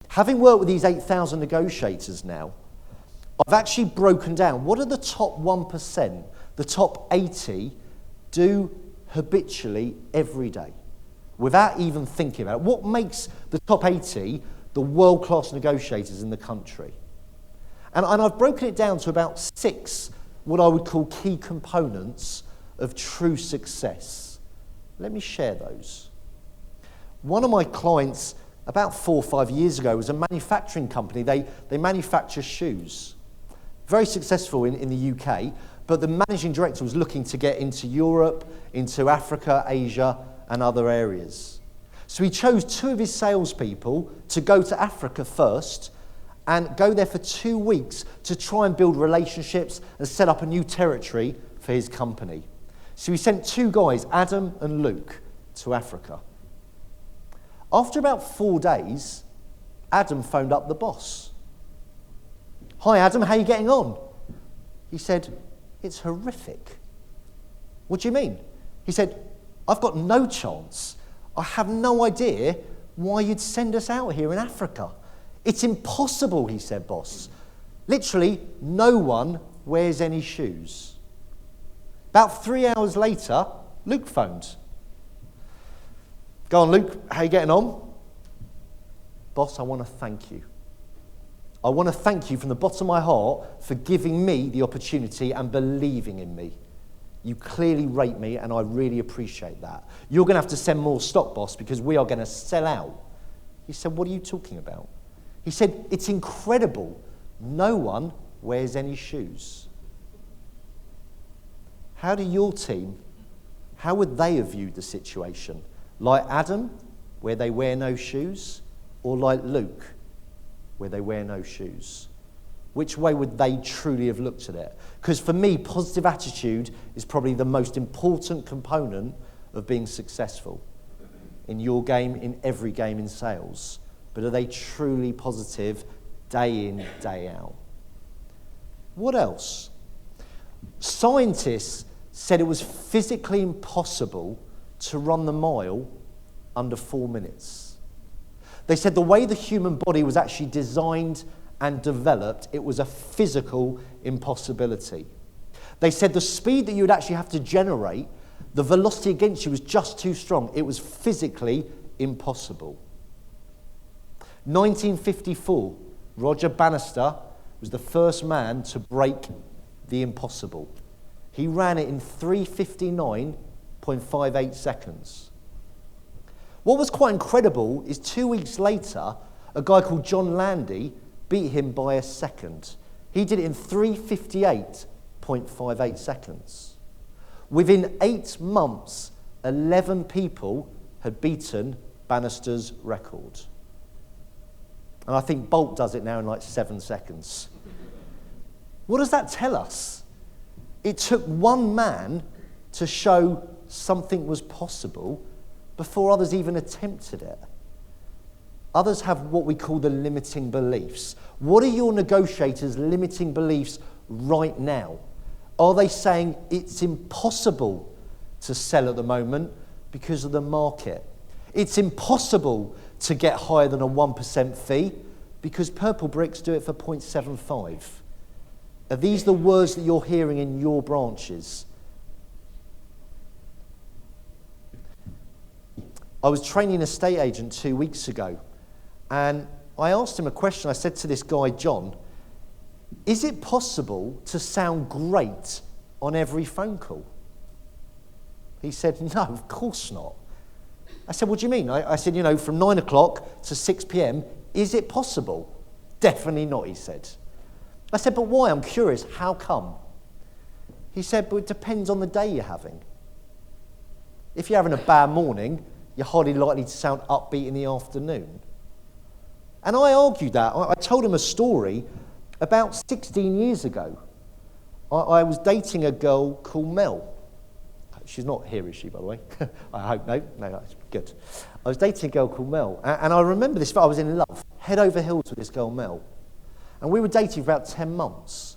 Having worked with these 8,000 negotiators now, I've actually broken down what are the top 1%, the top 80 do habitually every day without even thinking about it. What makes the top 80 the world-class negotiators in the country? And I've broken it down to about 6 what I would call key components of true success. Let me share those. One of my clients about 4 or 5 years ago was a manufacturing company. They manufacture shoes. Very successful in the UK, but the managing director was looking to get into Europe, into Africa, Asia, and other areas. So he chose 2 of his salespeople to go to Africa first and go there for 2 weeks to try and build relationships and set up a new territory for his company. So he sent 2 guys, Adam and Luke, to Africa. After about 4 days, Adam phoned up the boss. "Hi Adam, how are you getting on?" He said, "It's horrific." "What do you mean?" He said, "I've got no chance. I have no idea why you'd send us out here in Africa. It's impossible," he said, "boss. Literally, no one wears any shoes." About 3 hours later, Luke phoned. "Go on, Luke, how are you getting on?" "Boss, I want to thank you. I want to thank you from the bottom of my heart for giving me the opportunity and believing in me. You clearly rate me, and I really appreciate that. You're going to have to send more stock, boss, because we are going to sell out." He said, "What are you talking about?" He said, "It's incredible. No one wears any shoes." How do your team, how would they have viewed the situation? Like Adam, where they wear no shoes, or like Luke, where they wear no shoes? Which way would they truly have looked at it? Because for me, positive attitude is probably the most important component of being successful in your game, in every game in sales. But are they truly positive day in, day out? What else? Scientists said it was physically impossible to run the mile under 4 minutes. They said the way the human body was actually designed and developed, it was a physical impossibility. They said the speed that you would actually have to generate, the velocity against you was just too strong. It was physically impossible. 1954, Roger Bannister was the first man to break the impossible. He ran it in 3:59.58 seconds. What was quite incredible is 2 weeks later, a guy called John Landy beat him by a second. He did it in 3:58.58 seconds. Within 8 months, 11 people had beaten Bannister's record. And I think Bolt does it now in like 7 seconds. What does that tell us? It took one man to show something was possible before others even attempted it. Others have what we call the limiting beliefs. What are your negotiators' limiting beliefs right now? Are they saying it's impossible to sell at the moment because of the market? It's impossible to get higher than a 1% fee because Purple Bricks do it for 0.75. Are these the words that you're hearing in your branches? I was training an estate agent 2 weeks ago, and I asked him a question. I said to this guy, John, is it possible to sound great on every phone call? He said, no, of course not. I said, what do you mean? I said, from 9 o'clock to 6 p.m., is it possible? Definitely not, he said. I said, but why? I'm curious, how come? He said, but it depends on the day you're having. If you're having a bad morning, you're hardly likely to sound upbeat in the afternoon. And I argued that. I told him a story. About 16 years ago, I was dating a girl called Mel. She's not here, is she, by the way? I hope, no, that's good. I was dating a girl called Mel, and I remember this, I was in love, head over heels with this girl, Mel. And we were dating for about 10 months.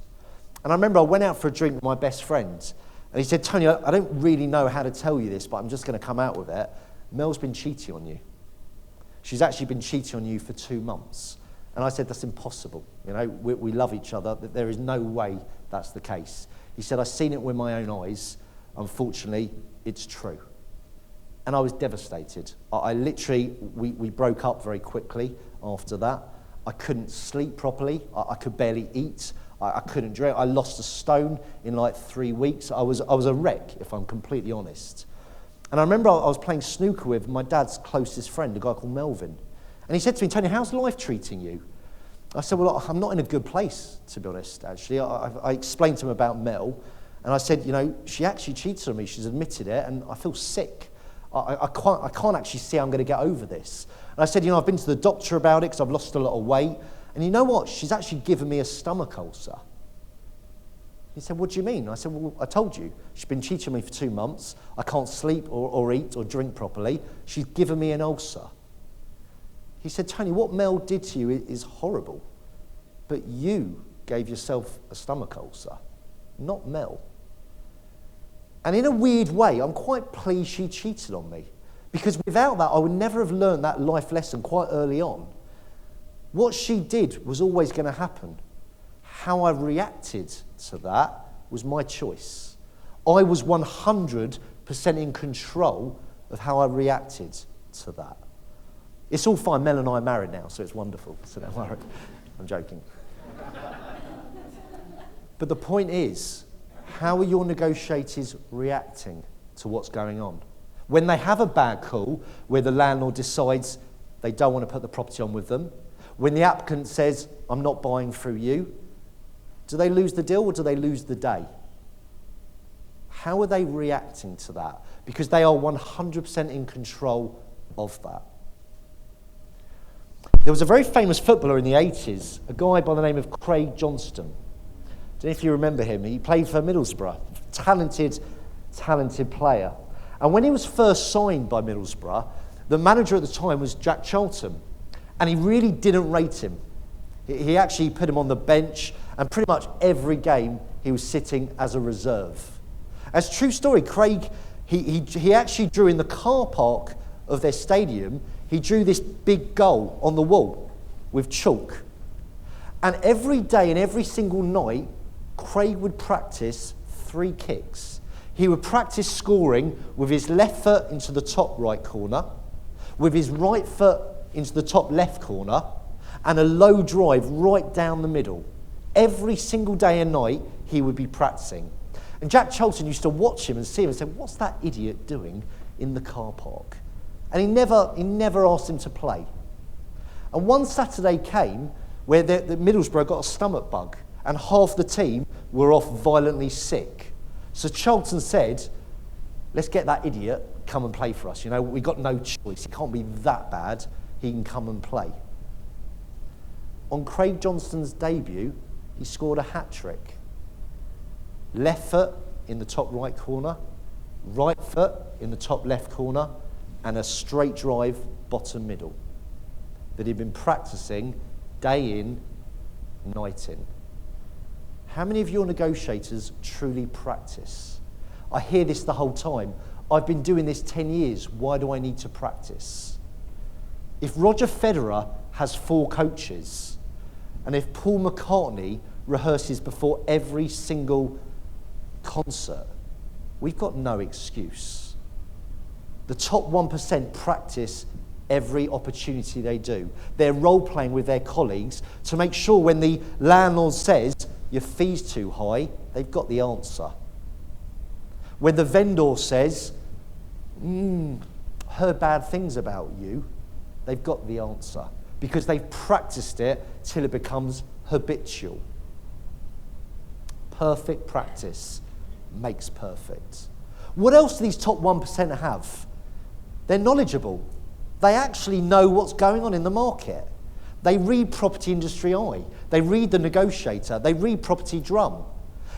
And I remember I went out for a drink with my best friend, and he said, Tony, I don't really know how to tell you this, but I'm just going to come out with it. Mel's been cheating on you. She's actually been cheating on you for 2 months. And I said, that's impossible. You know, we love each other. There is no way that's the case. He said, I've seen it with my own eyes. Unfortunately, it's true. And I was devastated. I literally, we broke up very quickly after that. I couldn't sleep properly. I could barely eat. I couldn't drink. I lost a stone in like 3 weeks. I was a wreck, if I'm completely honest. And I remember I was playing snooker with my dad's closest friend, a guy called Melvin. And he said to me, Tony, how's life treating you? I said, well, I'm not in a good place, to be honest, actually. I explained to him about Mel, and I said, you know, she actually cheated on me. She's admitted it, and I feel sick. I can't actually see how I'm going to get over this. And I said, you know, I've been to the doctor about it because I've lost a lot of weight. And you know what? She's actually given me a stomach ulcer. He said, what do you mean? I said, well, I told you. She's been cheating on me for 2 months. I can't sleep or eat or drink properly. She's given me an ulcer. He said, Tony, what Mel did to you is horrible. But you gave yourself a stomach ulcer, not Mel. And in a weird way, I'm quite pleased she cheated on me. Because without that, I would never have learned that life lesson quite early on. What she did was always going to happen. How I reacted to that was my choice. I was 100% in control of how I reacted to that. It's all fine. Mel and I are married now, so it's wonderful. So don't worry. I'm joking. But the point is, how are your negotiators reacting to what's going on? When they have a bad call where the landlord decides they don't want to put the property on with them, when the applicant says, I'm not buying through you, do they lose the deal or do they lose the day? How are they reacting to that? Because they are 100% in control of that. There was a very famous footballer in the 80s, a guy by the name of Craig Johnston. I don't know if you remember him. He played for Middlesbrough. Talented player. And when he was first signed by Middlesbrough, the manager at the time was Jack Charlton. And he really didn't rate him. He actually put him on the bench, and pretty much every game he was sitting as a reserve. As a true story, Craig, he actually drew in the car park of their stadium, he drew this big goal on the wall with chalk. And every day and every single night, Craig would practice 3 kicks. He would practice scoring with his left foot into the top right corner, with his right foot into the top left corner, and a low drive right down the middle. Every single day and night, he would be practicing. And Jack Charlton used to watch him and see him and say, what's that idiot doing in the car park? And he never asked him to play. And one Saturday came where the Middlesbrough got a stomach bug and half the team were off violently sick. So Charlton said, let's get that idiot come and play for us. You know, we've got no choice. He can't be that bad. He can come and play. On Craig Johnston's debut, he scored a hat-trick. Left foot in the top right corner, right foot in the top left corner, and a straight drive bottom middle that he'd been practicing day in, night in. How many of your negotiators truly practice? I hear this the whole time. I've been doing this 10 years. Why do I need to practice? If Roger Federer has 4 coaches, and if Paul McCartney rehearses before every single concert, we've got no excuse. The top 1% practice every opportunity they do. They're role-playing with their colleagues to make sure when the landlord says, your fee's too high, they've got the answer. When the vendor says, heard bad things about you, they've got the answer because they've practiced it till it becomes habitual. Perfect practice makes perfect. What else do these top 1% have? They're knowledgeable. They actually know what's going on in the market. They read Property Industry Eye. They read The Negotiator. They read Property Drum.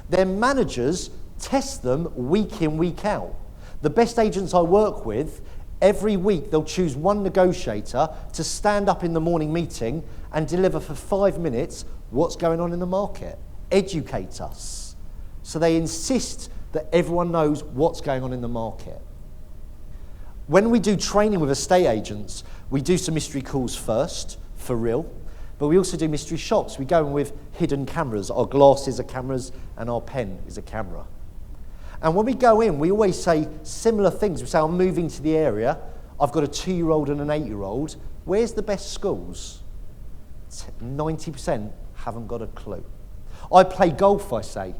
Their managers test them week in, week out. The best agents I work with, every week they'll choose one negotiator to stand up in the morning meeting and deliver for 5 minutes what's going on in the market. Educate us. So they insist that everyone knows what's going on in the market. When we do training with estate agents, we do some mystery calls first, for real. But we also do mystery shops. We go in with hidden cameras. Our glasses are cameras and our pen is a camera. And when we go in, we always say similar things. We say, I'm moving to the area. I've got a 2-year-old and an 8-year-old. Where's the best schools? 90% haven't got a clue. I play golf, I say.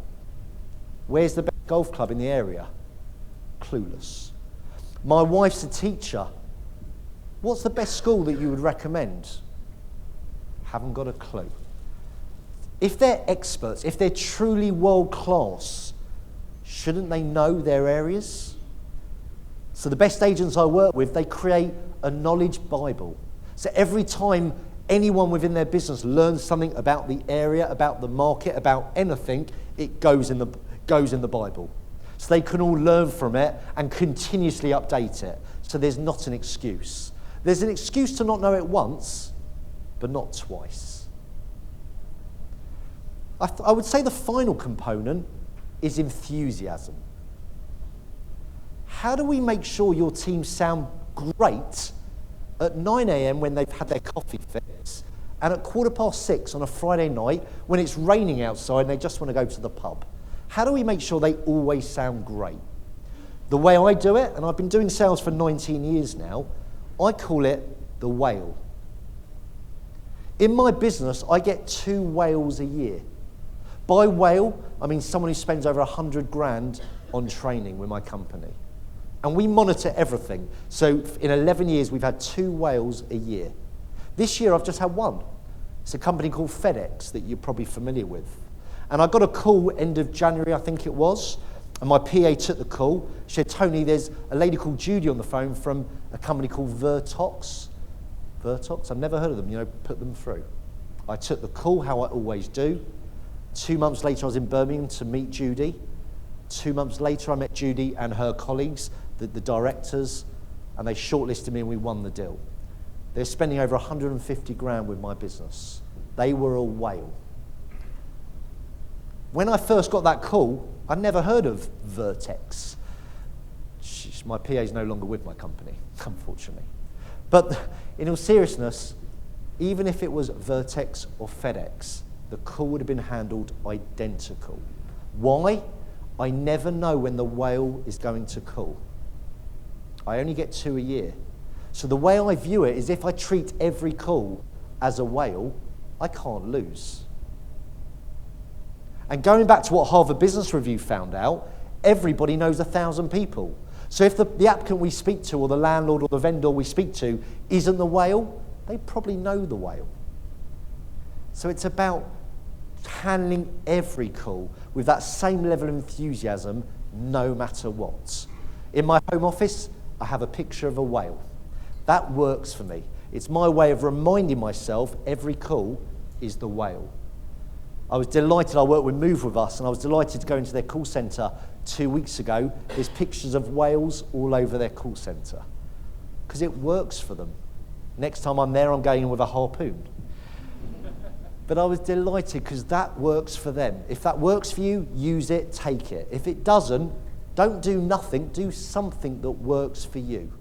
Where's the best golf club in the area? Clueless. My wife's a teacher. What's the best school that you would recommend? Haven't got a clue. If they're experts, if they're truly world class, shouldn't they know their areas? So the best agents I work with, they create a knowledge Bible. So every time anyone within their business learns something about the area, about the market, about anything, it goes in the Bible. So they can all learn from it and continuously update it. So there's not an excuse. There's an excuse to not know it once, but not twice. I would say the final component is enthusiasm. How do we make sure your team sound great at 9 a.m. when they've had their coffee fix, and at 6:15 on a Friday night when it's raining outside and they just want to go to the pub? How do we make sure they always sound great? The way I do it, and I've been doing sales for 19 years now, I call it the whale. In my business, I get 2 whales a year. By whale, I mean someone who spends over 100 grand on training with my company. And we monitor everything. So in 11 years, we've had 2 whales a year. This year, I've just had 1. It's a company called FedEx that you're probably familiar with. And I got a call end of January, I think it was, and my PA took the call. She said, Tony, there's a lady called Judy on the phone from a company called Vertox. Vertox? I've never heard of them, put them through. I took the call, how I always do. 2 months later, I was in Birmingham to meet Judy. 2 months later, I met Judy and her colleagues, the directors, and they shortlisted me and we won the deal. They're spending over 150 grand with my business. They were a whale. When I first got that call, I'd never heard of Vertex. My PA is no longer with my company, unfortunately. But in all seriousness, even if it was Vertex or FedEx, the call would have been handled identical. Why? I never know when the whale is going to call. I only get 2 a year. So the way I view it is if I treat every call as a whale, I can't lose. And going back to what Harvard Business Review found out, everybody knows 1,000 people. So if the applicant we speak to or the landlord or the vendor we speak to isn't the whale, they probably know the whale. So it's about handling every call with that same level of enthusiasm, no matter what. In my home office, I have a picture of a whale. That works for me. It's my way of reminding myself every call is the whale. I was delighted, I worked with Move With Us, and I was delighted to go into their call centre 2 weeks ago. There's pictures of whales all over their call centre because it works for them. Next time I'm there, I'm going in with a harpoon. But I was delighted because that works for them. If that works for you, use it, take it. If it doesn't, don't do nothing, do something that works for you.